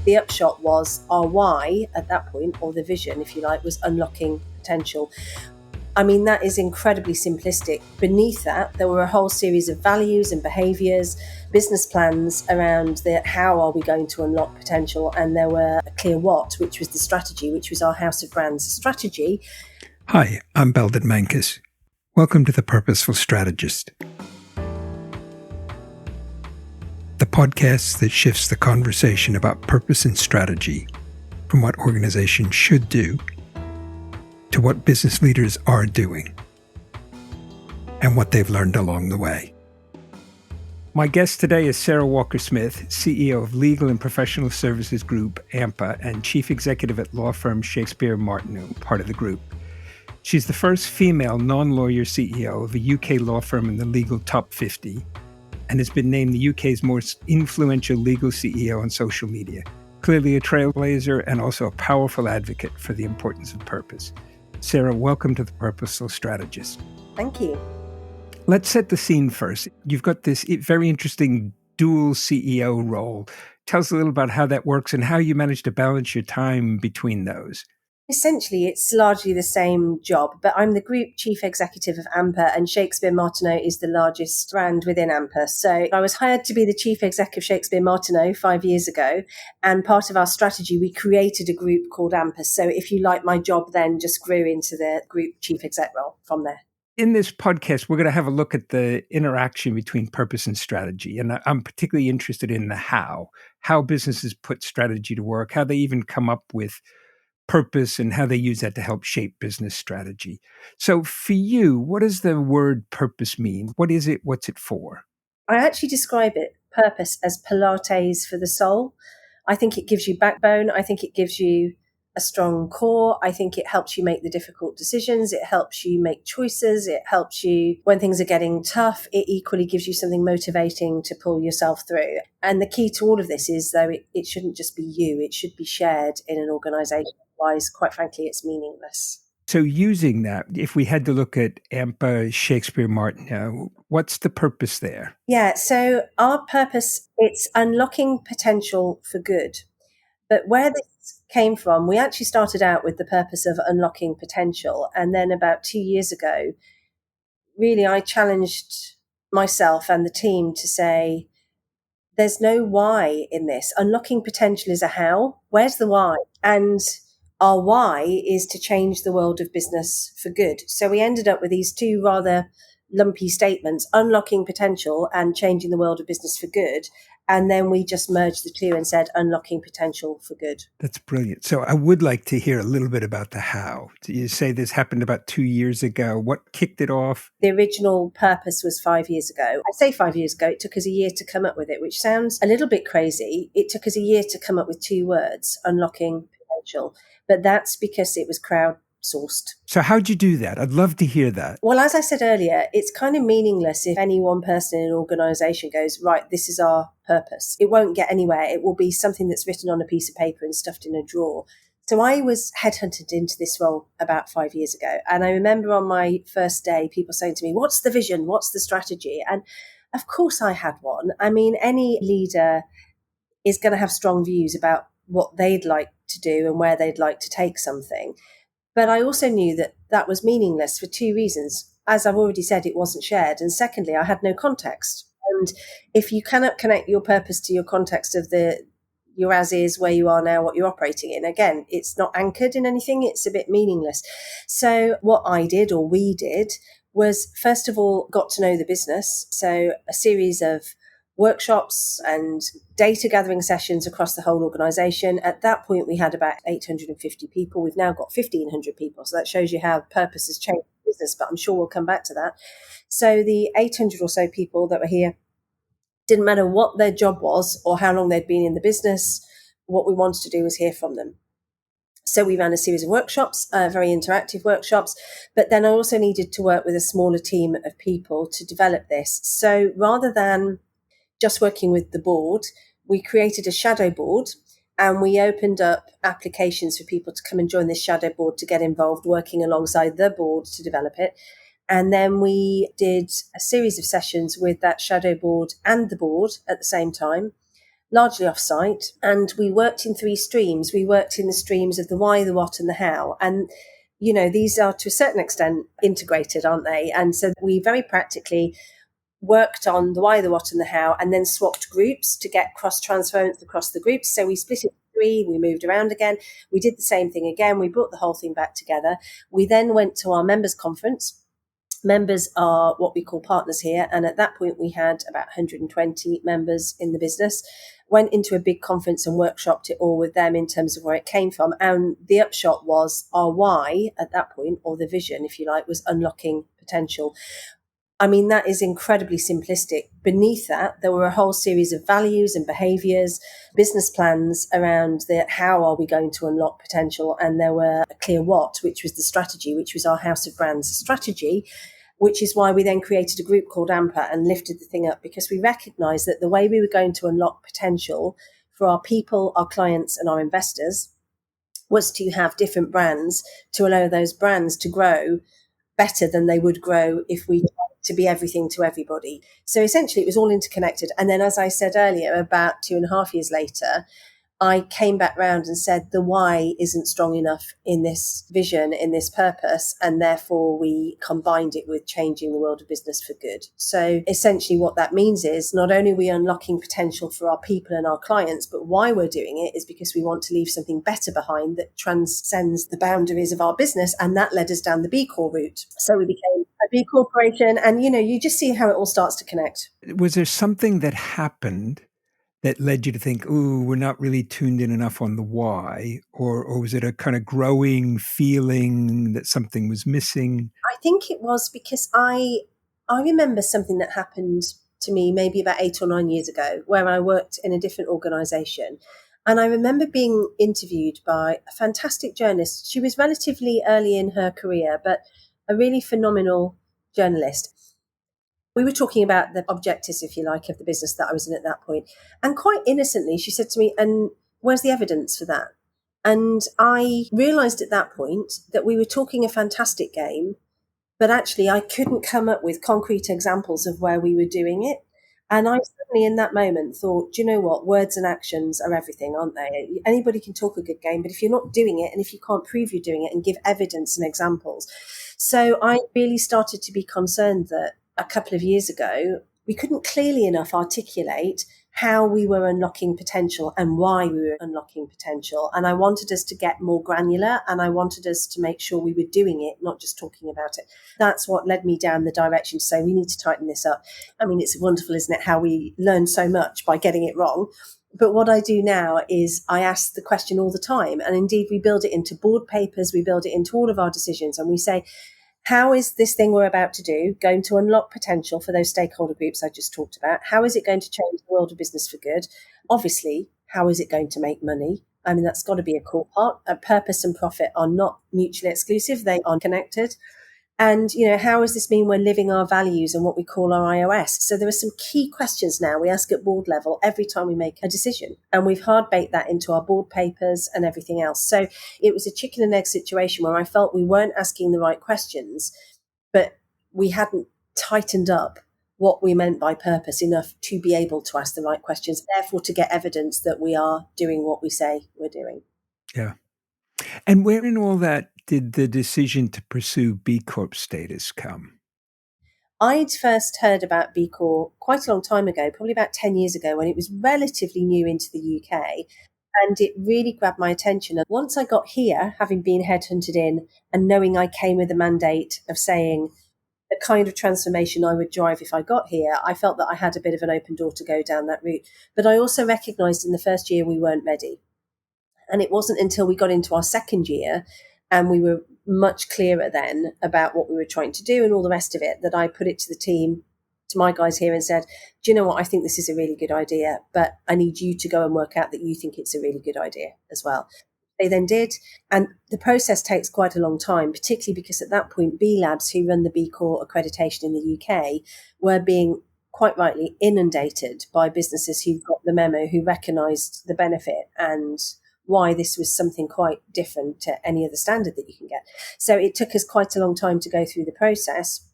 The upshot was our why at that point, or the vision, if you like, was unlocking potential. I mean, that is incredibly simplistic. Beneath that, there were a whole series of values and behaviours, business plans around how are we going to unlock potential. And there were a clear what, which was the strategy, which was our house of brands strategy. Hi, I'm Belden Mankus. Welcome to the Purposeful Strategist, the podcast that shifts the conversation about purpose and strategy from what organizations should do to what business leaders are doing and what they've learned along the way. My guest today is Sarah Walker-Smith, CEO of Legal and Professional Services Group, Ampa, and Chief Executive at law firm Shakespeare Martineau, part of the group. She's the first female non-lawyer CEO of a UK law firm in the legal top 50 and has been named the UK's most influential legal CEO on social media. Clearly a trailblazer and also a powerful advocate for the importance of purpose. Sarah, welcome to the Purposeful Strategist. Thank you. Let's set the scene first. You've got this very interesting dual CEO role. Tell us a little about how that works and how you manage to balance your time between those. Essentially, it's largely the same job, but I'm the Group Chief Executive of Ampa, and Shakespeare Martineau is the largest brand within Ampa. So I was hired to be the Chief Exec of Shakespeare Martineau 5 years ago, and part of our strategy, we created a group called Ampa. So if you like, my job then just grew into the Group Chief Exec role from there. In this podcast, we're going to have a look at the interaction between purpose and strategy. And I'm particularly interested in the how businesses put strategy to work, how they even come up with purpose and how they use that to help shape business strategy. So for you, what does the word purpose mean? What is it? What's it for? I actually describe it, purpose, as Pilates for the soul. I think it gives you backbone. I think it gives you a strong core. I think it helps you make the difficult decisions. It helps you make choices. It helps you when things are getting tough. It equally gives you something motivating to pull yourself through. And the key to all of this is, though, it shouldn't just be you. It should be shared in an organization. Otherwise, quite frankly, it's meaningless. So using that, if we had to look at Ampa, Shakespeare Martineau, what's the purpose there? Yeah, so our purpose, it's unlocking potential for good. But where this came from, we actually started out with the purpose of unlocking potential. And then about 2 years ago, really, I challenged myself and the team to say, there's no why in this. Unlocking potential is a how. Where's the why? And our why is to change the world of business for good. So we ended up with these two rather lumpy statements, unlocking potential and changing the world of business for good. And then we just merged the two and said, unlocking potential for good. That's brilliant. So I would like to hear a little bit about the how. You say this happened about 2 years ago. What kicked it off? The original purpose was 5 years ago. I say 5 years ago, it took us a year to come up with it, which sounds a little bit crazy. It took us a year to come up with 2 words, unlocking potential. But that's because it was crowdsourced. So how'd you do that? I'd love to hear that. Well, as I said earlier, it's kind of meaningless if any one person in an organization goes, right, this is our purpose. It won't get anywhere. It will be something that's written on a piece of paper and stuffed in a drawer. So I was headhunted into this role about 5 years ago. And I remember on my first day, people saying to me, what's the vision? What's the strategy? And of course I had one. I mean, any leader is going to have strong views about what they'd like to do and where they'd like to take something. But I also knew that that was meaningless for 2 reasons. As I've already said, it wasn't shared. And secondly, I had no context. And if you cannot connect your purpose to your context of your as is, where you are now, what you're operating in, again, it's not anchored in anything. It's a bit meaningless. So what I did, or we did, was first of all, got to know the business. So a series of workshops and data gathering sessions across the whole organization. At that point, we had about 850 people. We've now got 1,500 people. So that shows you how purpose has changed the business, but I'm sure we'll come back to that. So the 800 or so people that were here, didn't matter what their job was or how long they'd been in the business. What we wanted to do was hear from them. So we ran a series of workshops, very interactive workshops, but then I also needed to work with a smaller team of people to develop this. So rather than just working with the board, we created a shadow board and we opened up applications for people to come and join this shadow board to get involved, working alongside the board to develop it. And then we did a series of sessions with that shadow board and the board at the same time, largely off-site, and we worked in 3 streams. We worked in the streams of the why, the what, and the how. And, these are to a certain extent integrated, aren't they? And so we very practically worked on the why, the what, and the how, and then swapped groups to get cross-transference across the groups. So we split it into 3, we moved around again. We did the same thing again. We brought the whole thing back together. We then went to our members' conference. Members are what we call partners here. And at that point, we had about 120 members in the business. Went into a big conference and workshopped it all with them in terms of where it came from. And the upshot was our why at that point, or the vision, if you like, was unlocking potential. I mean, that is incredibly simplistic. Beneath that, there were a whole series of values and behaviors, business plans around how are we going to unlock potential. And there were a clear what, which was the strategy, which was our house of brands strategy, which is why we then created a group called Ampa and lifted the thing up, because we recognized that the way we were going to unlock potential for our people, our clients, and our investors was to have different brands to allow those brands to grow better than they would grow if we tried to be everything to everybody. So essentially it was all interconnected. And then, as I said earlier, about 2.5 years later, I came back round and said the why isn't strong enough in this vision, in this purpose, and therefore we combined it with changing the world of business for good. So essentially what that means is not only are we unlocking potential for our people and our clients, but why we're doing it is because we want to leave something better behind that transcends the boundaries of our business, and that led us down the B Corp route. So we became a B Corporation, and you just see how it all starts to connect. Was there something that happened that led you to think, ooh, we're not really tuned in enough on the why? Or was it a kind of growing feeling that something was missing? I think it was because I remember something that happened to me maybe about 8 or 9 years ago, where I worked in a different organization. And I remember being interviewed by a fantastic journalist. She was relatively early in her career, but a really phenomenal journalist. We were talking about the objectives, if you like, of the business that I was in at that point. And quite innocently, she said to me, and where's the evidence for that? And I realized at that point that we were talking a fantastic game, but actually I couldn't come up with concrete examples of where we were doing it. And I suddenly in that moment thought, do you know what? Words and actions are everything, aren't they? Anybody can talk a good game, but if you're not doing it and if you can't prove you're doing it and give evidence and examples. So I really started to be concerned that a couple of years ago, we couldn't clearly enough articulate how we were unlocking potential and why we were unlocking potential. And I wanted us to get more granular, and I wanted us to make sure we were doing it, not just talking about it. That's what led me down the direction to say, we need to tighten this up. I mean, it's wonderful, isn't it, how we learn so much by getting it wrong. But what I do now is I ask the question all the time. And indeed, we build it into board papers. We build it into all of our decisions. And we say, how is this thing we're about to do going to unlock potential for those stakeholder groups I just talked about? How is it going to change the world of business for good? Obviously, how is it going to make money? I mean, that's got to be a core part. Purpose and profit are not mutually exclusive. They are connected. And, how does this mean we're living our values and what we call our iOS? So there are some key questions now we ask at board level every time we make a decision. And we've hard baked that into our board papers and everything else. So it was a chicken and egg situation where I felt we weren't asking the right questions, but we hadn't tightened up what we meant by purpose enough to be able to ask the right questions, therefore to get evidence that we are doing what we say we're doing. Yeah. And where in all that did the decision to pursue B Corp status come? I'd first heard about B Corp quite a long time ago, probably about 10 years ago, when it was relatively new into the UK. And it really grabbed my attention. And once I got here, having been headhunted in and knowing I came with a mandate of saying the kind of transformation I would drive if I got here, I felt that I had a bit of an open door to go down that route. But I also recognised in the first year we weren't ready. And it wasn't until we got into our second year and we were much clearer then about what we were trying to do and all the rest of it, that I put it to the team, to my guys here, and said, do you know what? I think this is a really good idea, but I need you to go and work out that you think it's a really good idea as well. They then did. And the process takes quite a long time, particularly because at that point, B Labs, who run the B Corp accreditation in the UK, were being quite rightly inundated by businesses who got the memo, who recognised the benefit and why this was something quite different to any other standard that you can get. So it took us quite a long time to go through the process.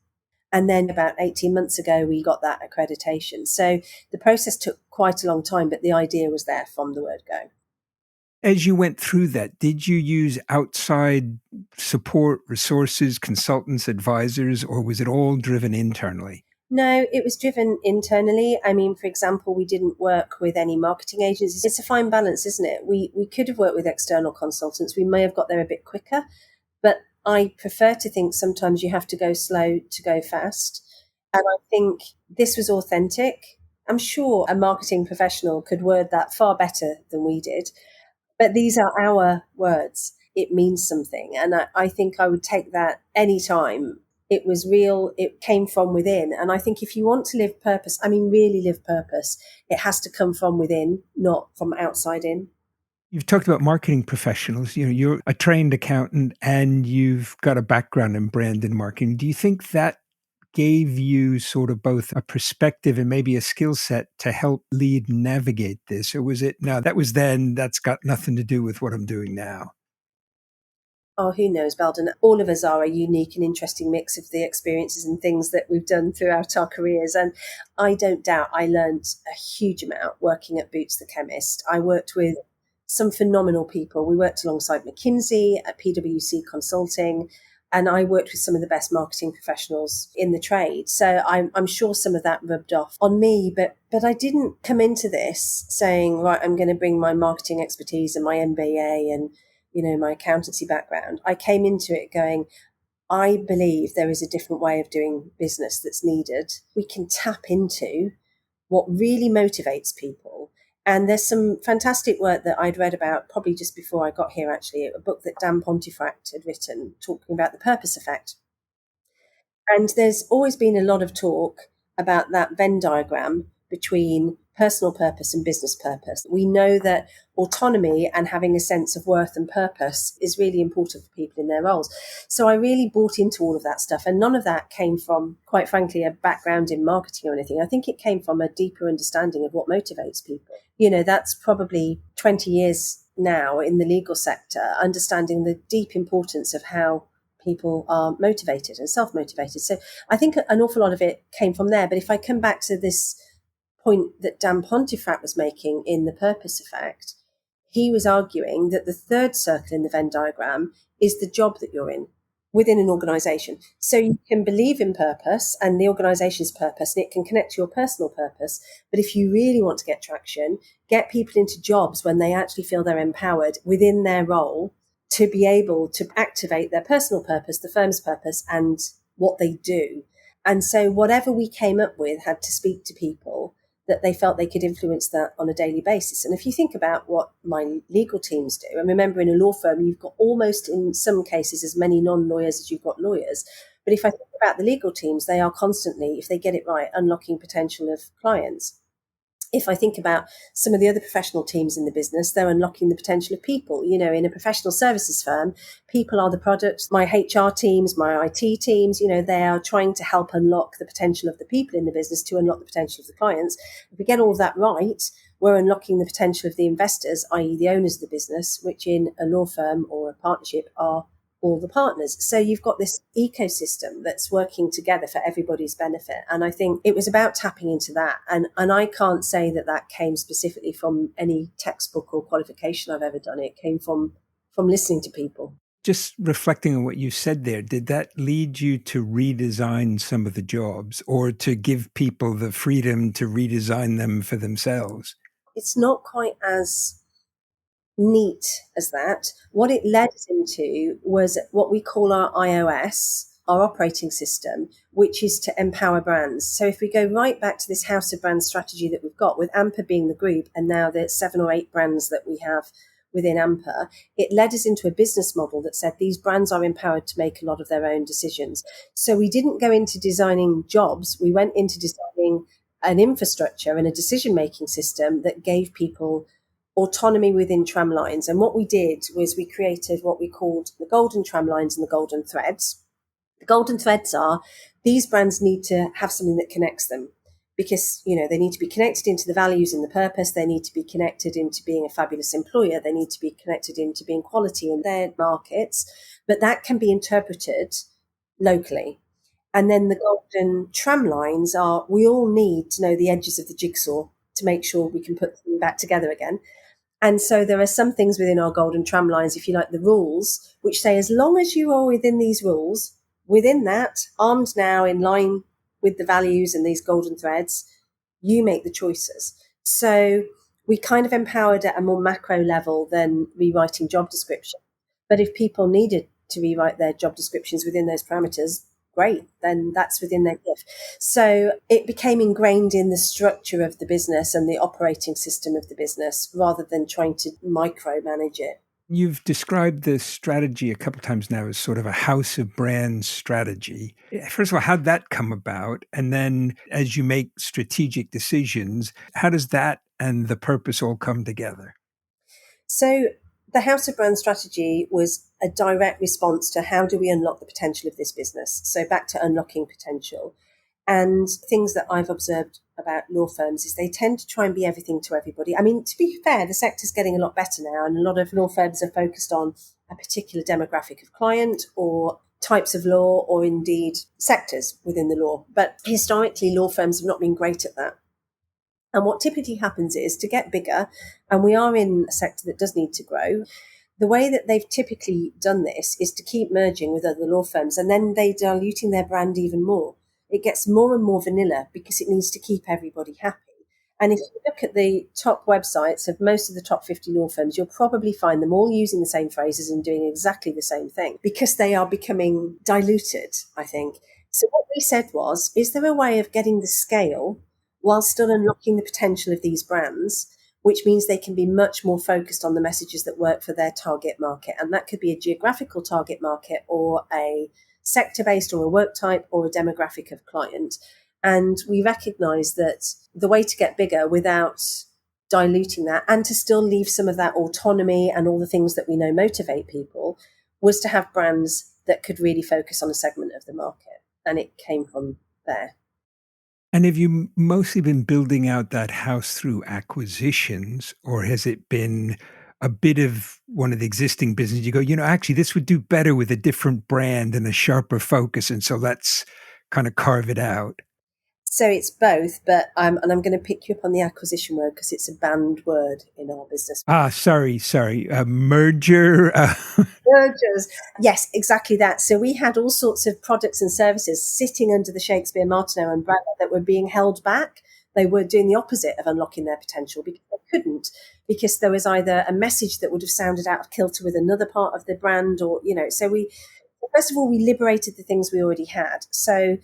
And then about 18 months ago, we got that accreditation. So the process took quite a long time, but the idea was there from the word go. As you went through that, did you use outside support, resources, consultants, advisors, or was it all driven internally? No, it was driven internally. I mean, for example, we didn't work with any marketing agencies. It's a fine balance, isn't it? We could have worked with external consultants. We may have got there a bit quicker, but I prefer to think sometimes you have to go slow to go fast. And I think this was authentic. I'm sure a marketing professional could word that far better than we did, but these are our words. It means something. And I think I would take that anytime. It was real. It came from within. And I think if you want to live purpose, I mean, really live purpose, it has to come from within, not from outside in. You've talked about marketing professionals. You're a trained accountant and you've got a background in brand and marketing. Do you think that gave you sort of both a perspective and maybe a skill set to help lead navigate this? Or was it, no, that was then, that's got nothing to do with what I'm doing now? Oh, who knows, Belden? All of us are a unique and interesting mix of the experiences and things that we've done throughout our careers. And I don't doubt I learned a huge amount working at Boots the Chemist. I worked with some phenomenal people. We worked alongside McKinsey at PwC Consulting, and I worked with some of the best marketing professionals in the trade. So I'm sure some of that rubbed off on me, but I didn't come into this saying, right, I'm going to bring my marketing expertise and my MBA and my accountancy background. I came into it going, I believe there is a different way of doing business that's needed. We can tap into what really motivates people. And there's some fantastic work that I'd read about probably just before I got here, actually, a book that Dan Pontefract had written talking about the purpose effect. And there's always been a lot of talk about that Venn diagram between personal purpose and business purpose. We know that autonomy and having a sense of worth and purpose is really important for people in their roles. So I really bought into all of that stuff. And none of that came from, quite frankly, a background in marketing or anything. I think it came from a deeper understanding of what motivates people. That's probably 20 years now in the legal sector, understanding the deep importance of how people are motivated and self-motivated. So I think an awful lot of it came from there. But if I come back to this point that Dan Pontefract was making in the purpose effect, he was arguing that the third circle in the Venn diagram is the job that you're in within an organization. So you can believe in purpose and the organization's purpose, and it can connect to your personal purpose. But if you really want to get traction, get people into jobs when they actually feel they're empowered within their role to be able to activate their personal purpose, the firm's purpose, and what they do. And so whatever we came up with had to speak to people that they felt they could influence that on a daily basis. And if you think about what my legal teams do, and remember in a law firm, you've got almost in some cases as many non-lawyers as you've got lawyers. But if I think about the legal teams, they are constantly, if they get it right, unlocking potential of clients. If I think about some of the other professional teams in the business, they're unlocking the potential of people. In a professional services firm, people are the product. My HR teams, my IT teams, they are trying to help unlock the potential of the people in the business to unlock the potential of the clients. If we get all of that right, we're unlocking the potential of the investors, i.e. the owners of the business, which in a law firm or a partnership are all the partners. So you've got this ecosystem that's working together for everybody's benefit. And I think it was about tapping into that. And I can't say that came specifically from any textbook or qualification I've ever done. It came from listening to people. Just reflecting on what you said there, did that lead you to redesign some of the jobs or to give people the freedom to redesign them for themselves? It's not quite as neat as that. What it led us into was what we call our iOS, our operating system, which is to empower brands. So if we go right back to this house of brands strategy that we've got, with Ampa being the group and now the 7 or 8 brands that we have within Ampa, it led us into a business model that said these brands are empowered to make a lot of their own decisions. So we didn't go into designing jobs. We went into designing an infrastructure and a decision-making system that gave people autonomy within tramlines. And what we did was we created what we called the golden tramlines and the golden threads. The golden threads are these brands need to have something that connects them because, they need to be connected into the values and the purpose. They need to be connected into being a fabulous employer. They need to be connected into being quality in their markets. But that can be interpreted locally. And then the golden tramlines are we all need to know the edges of the jigsaw to make sure we can put them back together again. And so there are some things within our golden tramlines, if you like, the rules, which say as long as you are within these rules, within that, armed now in line with the values and these golden threads, you make the choices. So we kind of empowered at a more macro level than rewriting job description. But if people needed to rewrite their job descriptions within those parameters, great, then that's within their gift. So it became ingrained in the structure of the business and the operating system of the business rather than trying to micromanage it. You've described this strategy a couple of times now as sort of a house of brands strategy. First of all, how'd that come about? And then as you make strategic decisions, how does that and the purpose all come together? So the House of Brand strategy was a direct response to how do we unlock the potential of this business? So back to unlocking potential. And things that I've observed about law firms is they tend to try and be everything to everybody. I mean, to be fair, the sector's getting a lot better now, and a lot of law firms are focused on a particular demographic of client or types of law or indeed sectors within the law. But historically, law firms have not been great at that. And what typically happens is to get bigger, and we are in a sector that does need to grow, the way that they've typically done this is to keep merging with other law firms, and then they're diluting their brand even more. It gets more and more vanilla because it needs to keep everybody happy. And if you look at the top websites of most of the top 50 law firms, you'll probably find them all using the same phrases and doing exactly the same thing because they are becoming diluted, I think. So what we said was, is there a way of getting the scale while still unlocking the potential of these brands, which means they can be much more focused on the messages that work for their target market? And that could be a geographical target market or a sector-based or a work type or a demographic of client. And we recognize that the way to get bigger without diluting that and to still leave some of that autonomy and all the things that we know motivate people was to have brands that could really focus on a segment of the market. And it came from there. And have you mostly been building out that house through acquisitions, or has it been a bit of one of the existing businesses? You go, actually, this would do better with a different brand and a sharper focus, and so let's kind of carve it out. So it's both, but and I'm going to pick you up on the acquisition word because it's a banned word in our business. Sorry. Merger. Mergers. Yes, exactly that. So we had all sorts of products and services sitting under the Shakespeare Martineau umbrella that were being held back. They were doing the opposite of unlocking their potential because they couldn't, because there was either a message that would have sounded out of kilter with another part of the brand or, so first of all, we liberated the things we already had. So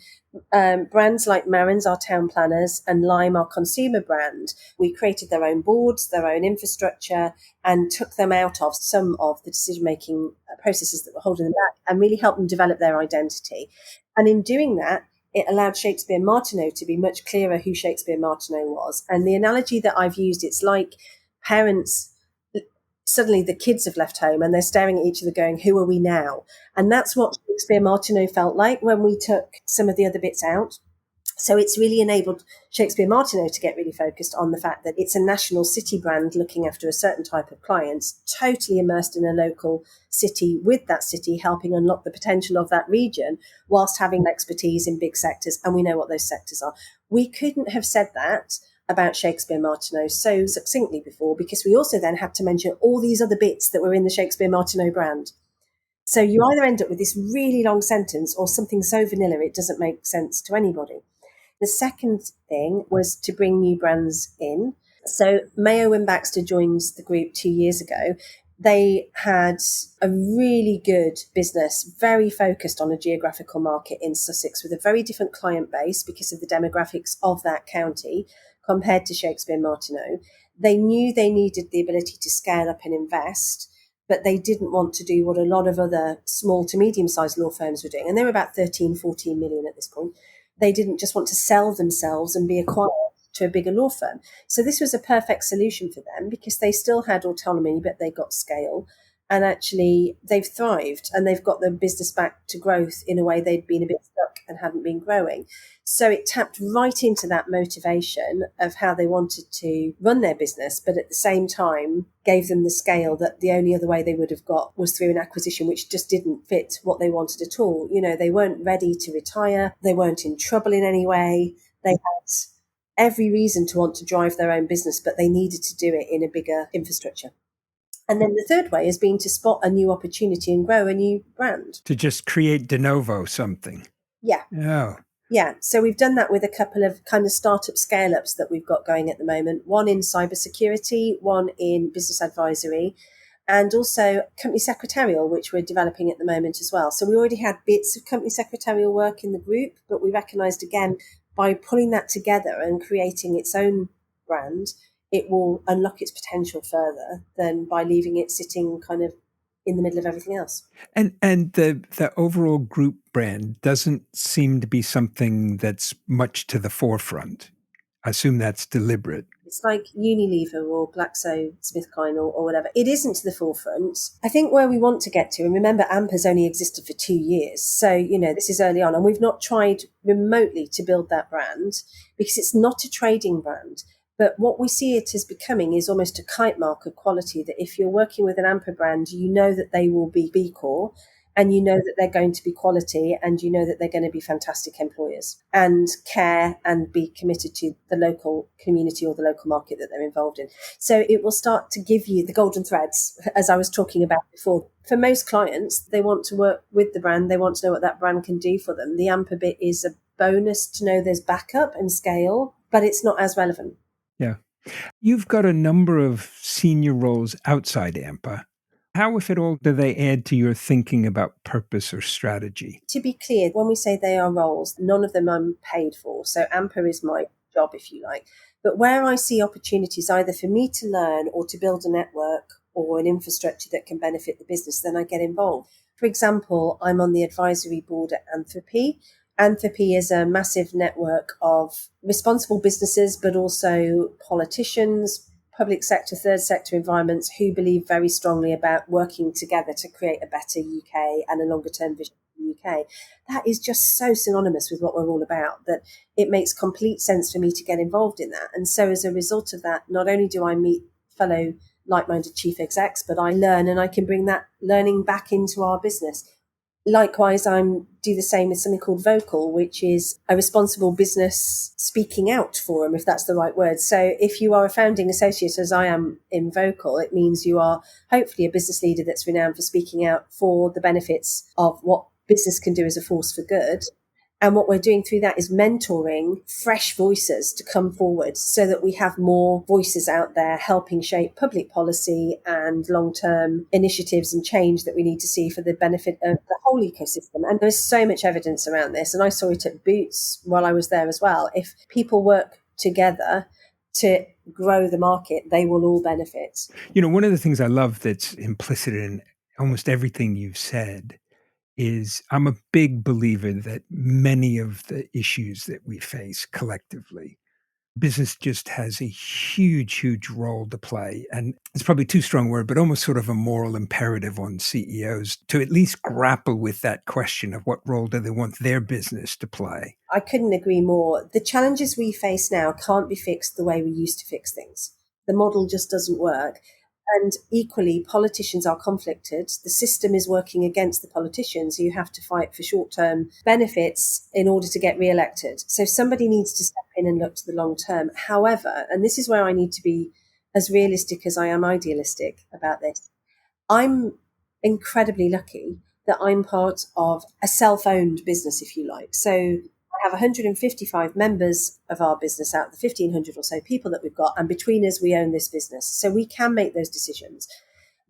brands like Marin's, our town planners, and Lime, our consumer brand, we created their own boards, their own infrastructure, and took them out of some of the decision-making processes that were holding them back and really helped them develop their identity. And in doing that, it allowed Shakespeare Martineau to be much clearer who Shakespeare Martineau was. And the analogy that I've used, it's like parents, suddenly the kids have left home and they're staring at each other going, who are we now? And that's what Shakespeare Martineau felt like when we took some of the other bits out. So it's really enabled Shakespeare Martineau to get really focused on the fact that it's a national city brand looking after a certain type of clients, totally immersed in a local city with that city, helping unlock the potential of that region whilst having expertise in big sectors. And we know what those sectors are. We couldn't have said that about Shakespeare Martineau so succinctly before, because we also then had to mention all these other bits that were in the Shakespeare Martineau brand. So you either end up with this really long sentence or something so vanilla it doesn't make sense to anybody. The second thing was to bring new brands in. So Mayo and Baxter joined the group 2 years ago. They had a really good business, very focused on a geographical market in Sussex with a very different client base because of the demographics of that county compared to Shakespeare Martineau. They knew they needed the ability to scale up and invest, but they didn't want to do what a lot of other small to medium-sized law firms were doing. And they were about 13, 14 million at this point. They didn't just want to sell themselves and be acquired to a bigger law firm. So this was a perfect solution for them because they still had autonomy, but they got scale. And actually, they've thrived and they've got their business back to growth in a way they'd been a bit stuck and hadn't been growing. So it tapped right into that motivation of how they wanted to run their business, but at the same time gave them the scale that the only other way they would have got was through an acquisition, which just didn't fit what they wanted at all. They weren't ready to retire. They weren't in trouble in any way. They had every reason to want to drive their own business, but they needed to do it in a bigger infrastructure. And then the third way has been to spot a new opportunity and grow a new brand. To just create de novo something. Yeah. Oh. Yeah. So we've done that with a couple of kind of startup scale-ups that we've got going at the moment. One in cybersecurity, one in business advisory, and also company secretarial, which we're developing at the moment as well. So we already had bits of company secretarial work in the group, but we recognised again, by pulling that together and creating its own brand, it will unlock its potential further than by leaving it sitting kind of in the middle of everything else. And the overall group brand doesn't seem to be something that's much to the forefront. I assume that's deliberate. It's like Unilever or GlaxoSmithKline or whatever. It isn't to the forefront. I think where we want to get to, and remember, Ampa's only existed for 2 years. So, this is early on, and we've not tried remotely to build that brand because it's not a trading brand. But what we see it as becoming is almost a kite mark of quality, that if you're working with an Ampa brand, you know that they will be B Corp, and you know that they're going to be quality, and you know that they're going to be fantastic employers and care and be committed to the local community or the local market that they're involved in. So it will start to give you the golden threads, as I was talking about before. For most clients, they want to work with the brand. They want to know what that brand can do for them. The Ampa bit is a bonus to know there's backup and scale, but it's not as relevant. Yeah. You've got a number of senior roles outside Ampa. How, if at all, do they add to your thinking about purpose or strategy? To be clear, when we say they are roles, none of them I'm paid for. So Ampa is my job, if you like. But where I see opportunities either for me to learn or to build a network or an infrastructure that can benefit the business, then I get involved. For example, I'm on the advisory board at Anthropy. Anthropy is a massive network of responsible businesses, but also politicians, public sector, third sector environments who believe very strongly about working together to create a better UK and a longer term vision for the UK. That is just so synonymous with what we're all about that it makes complete sense for me to get involved in that. And so as a result of that, not only do I meet fellow like-minded chief execs, but I learn and I can bring that learning back into our business. Likewise, I do the same with something called Vocal, which is a responsible business speaking out forum, if that's the right word. So if you are a founding associate, as I am in Vocal, it means you are hopefully a business leader that's renowned for speaking out for the benefits of what business can do as a force for good. And what we're doing through that is mentoring fresh voices to come forward so that we have more voices out there helping shape public policy and long-term initiatives and change that we need to see for the benefit of the whole ecosystem. And there's so much evidence around this. And I saw it at Boots while I was there as well. If people work together to grow the market, they will all benefit. One of the things I love that's implicit in almost everything you've said is I'm a big believer that many of the issues that we face collectively, business just has a huge, huge role to play. And it's probably too strong a word, but almost sort of a moral imperative on CEOs to at least grapple with that question of what role do they want their business to play. I couldn't agree more. The challenges we face now can't be fixed the way we used to fix things. The model just doesn't work. And equally, politicians are conflicted. The system is working against the politicians who have to fight for short-term benefits in order to get re-elected. So somebody needs to step in and look to the long term. However, and this is where I need to be as realistic as I am idealistic about this, I'm incredibly lucky that I'm part of a self-owned business, if you like. So I have 155 members of our business out of the 1,500 or so people that we've got. And between us, we own this business. So we can make those decisions.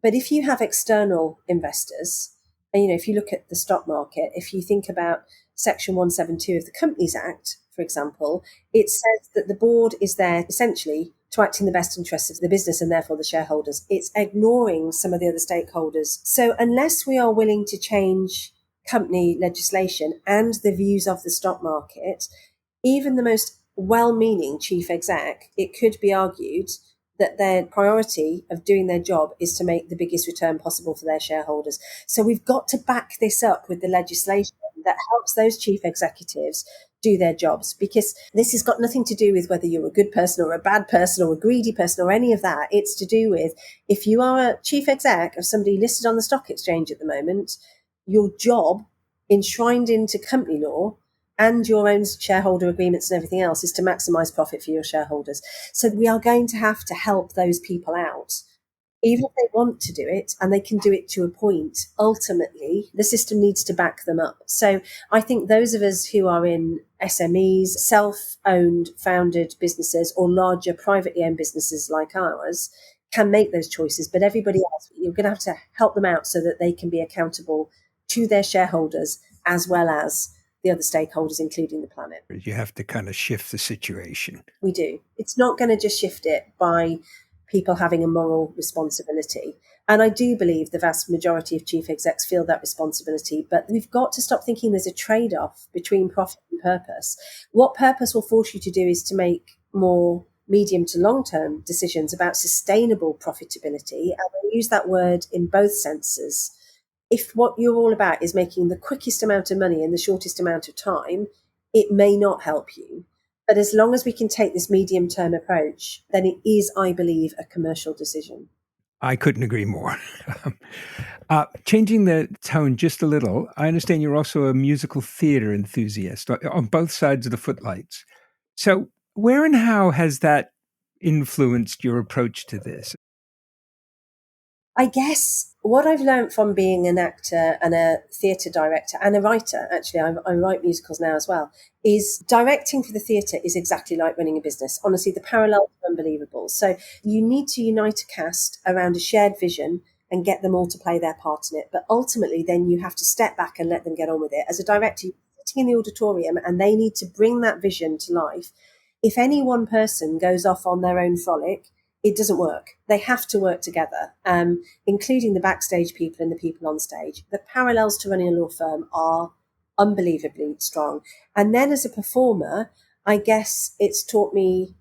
But if you have external investors, and, if you look at the stock market, if you think about Section 172 of the Companies Act, for example, it says that the board is there essentially to act in the best interests of the business and therefore the shareholders. It's ignoring some of the other stakeholders. So unless we are willing to change company legislation and the views of the stock market, even the most well-meaning chief exec, it could be argued that their priority of doing their job is to make the biggest return possible for their shareholders. So we've got to back this up with the legislation that helps those chief executives do their jobs, because this has got nothing to do with whether you're a good person or a bad person or a greedy person or any of that. It's to do with, if you are a chief exec of somebody listed on the stock exchange at the moment, your job enshrined into company law and your own shareholder agreements and everything else is to maximize profit for your shareholders. So we are going to have to help those people out. Even if they want to do it, and they can do it to a point, ultimately, the system needs to back them up. So I think those of us who are in SMEs, self-owned, founded businesses, or larger privately owned businesses like ours, can make those choices. But everybody else, you're going to have to help them out so that they can be accountable to their shareholders as well as the other stakeholders, including the planet. You have to kind of shift the situation. We do. It's not going to just shift it by people having a moral responsibility. And I do believe the vast majority of chief execs feel that responsibility, but we've got to stop thinking there's a trade-off between profit and purpose. What purpose will force you to do is to make more medium to long-term decisions about sustainable profitability. And I use that word in both senses. If what you're all about is making the quickest amount of money in the shortest amount of time, it may not help you. But as long as we can take this medium-term approach, then it is, I believe, a commercial decision. I couldn't agree more. Changing the tone just a little, I understand you're also a musical theater enthusiast on both sides of the footlights. So where and how has that influenced your approach to this? I guess what I've learned from being an actor and a theatre director and a writer, actually, I write musicals now as well, is directing for the theatre is exactly like running a business. Honestly, the parallels are unbelievable. So you need to unite a cast around a shared vision and get them all to play their part in it. But ultimately, then you have to step back and let them get on with it. As a director, you're sitting in the auditorium and they need to bring that vision to life. If any one person goes off on their own frolic, it doesn't work. They have to work together, including the backstage people and the people on stage. The parallels to running a law firm are unbelievably strong. And then as a performer, I guess it's taught me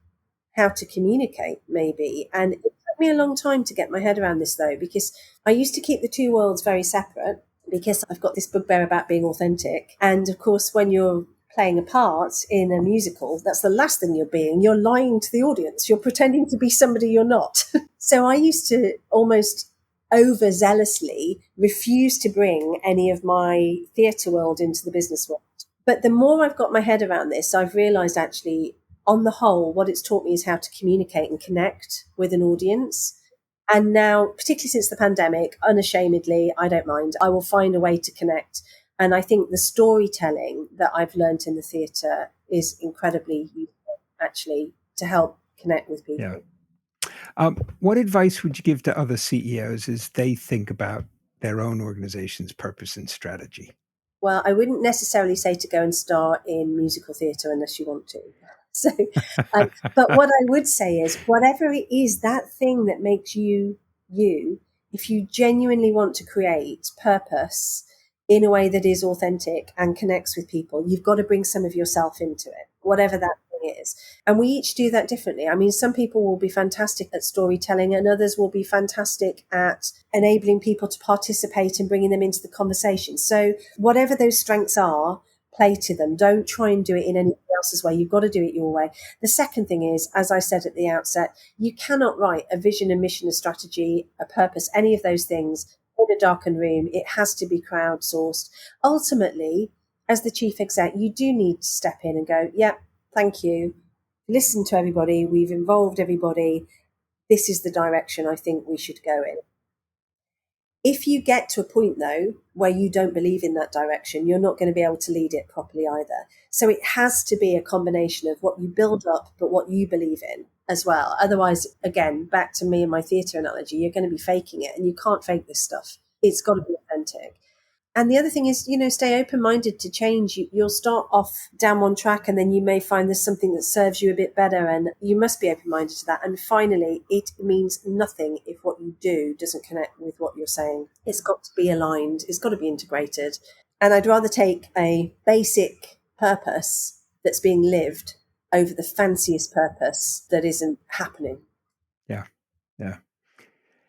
how to communicate, maybe. And it took me a long time to get my head around this, though, because I used to keep the two worlds very separate because I've got this bugbear about being authentic. And of course, when you're playing a part in a musical, that's the last thing you're being. You're lying to the audience. You're pretending to be somebody you're not. So I used to almost overzealously refuse to bring any of my theatre world into the business world. But the more I've got my head around this, I've realised actually, on the whole, what it's taught me is how to communicate and connect with an audience. And now, particularly since the pandemic, unashamedly, I don't mind. I will find a way to connect. And I think the storytelling that I've learned in the theatre is incredibly useful, actually, to help connect with people. Yeah. What advice would you give to other CEOs as they think about their own organization's purpose and strategy? Well, I wouldn't necessarily say to go and star in musical theatre unless you want to. So, but what I would say is, whatever it is, that thing that makes you, if you genuinely want to create purpose in a way that is authentic and connects with people, you've got to bring some of yourself into it, whatever that thing is. And we each do that differently. I mean, some people will be fantastic at storytelling and others will be fantastic at enabling people to participate and bringing them into the conversation. So whatever those strengths are, play to them. Don't try and do it in anybody else's way. You've got to do it your way. The second thing is, as I said at the outset, you cannot write a vision, a mission, a strategy, a purpose, any of those things in a darkened room. It has to be crowdsourced. Ultimately, as the chief exec, you do need to step in and go, yeah, thank you. Listen to everybody. We've involved everybody. This is the direction I think we should go in. If you get to a point, though, where you don't believe in that direction, you're not going to be able to lead it properly either. So it has to be a combination of what you build up, but what you believe in as well. Otherwise, again, back to me and my theatre analogy, you're going to be faking it, and you can't fake this stuff. It's got to be authentic. And the other thing is, stay open-minded to change. You'll start off down one track and then you may find there's something that serves you a bit better, and you must be open-minded to that. And finally, it means nothing if what you do doesn't connect with what you're saying. It's got to be aligned. It's got to be integrated. And I'd rather take a basic purpose that's being lived over the fanciest purpose that isn't happening. Yeah.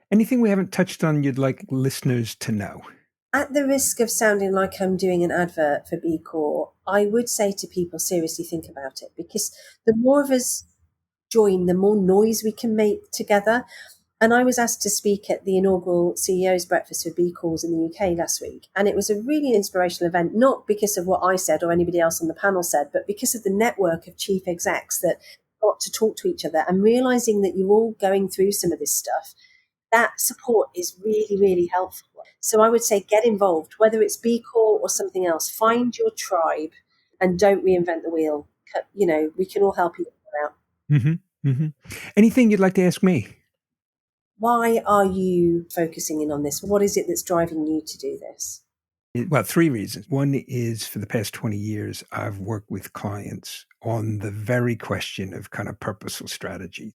Anything we haven't touched on you'd like listeners to know? At the risk of sounding like I'm doing an advert for B Corp, I would say to people, seriously think about it, because the more of us join, the more noise we can make together. And I was asked to speak at the inaugural CEO's breakfast for B Calls in the UK last week. And it was a really inspirational event, not because of what I said or anybody else on the panel said, but because of the network of chief execs that got to talk to each other and realizing that you're all going through some of this stuff. That support is really, really helpful. So I would say get involved, whether it's B Call or something else. Find your tribe and don't reinvent the wheel. We can all help each other out. Mm-hmm. Mm-hmm. Anything you'd like to ask me? Why are you focusing in on this? What is it that's driving you to do this? Well, 3 reasons. One is for the past 20 years, I've worked with clients on the very question of kind of purposeful strategy.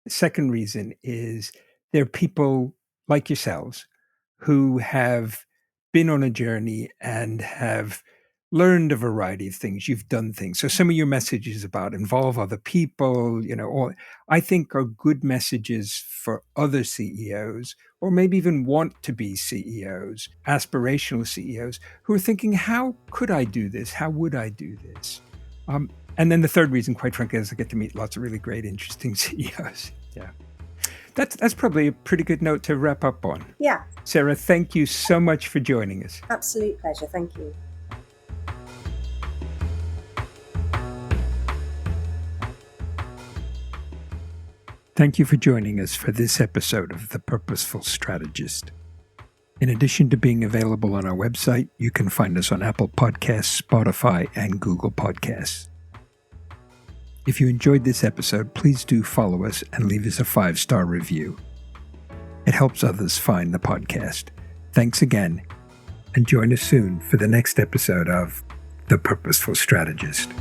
The second reason is there are people like yourselves who have been on a journey and have learned a variety of things. You've done things. So some of your messages about involve other people, or I think are good messages for other CEOs, or maybe even want to be CEOs, aspirational CEOs, who are thinking, how could I do this? How would I do this? And then the third reason, quite frankly, is I get to meet lots of really great, interesting CEOs. Yeah. That's probably a pretty good note to wrap up on. Yeah. Sarah, thank you so much for joining us. Absolute pleasure. Thank you. Thank you for joining us for this episode of The Purposeful Strategist. In addition to being available on our website, you can find us on Apple Podcasts, Spotify, and Google Podcasts. If you enjoyed this episode, please do follow us and leave us a 5-star review. It helps others find the podcast. Thanks again, and join us soon for the next episode of The Purposeful Strategist.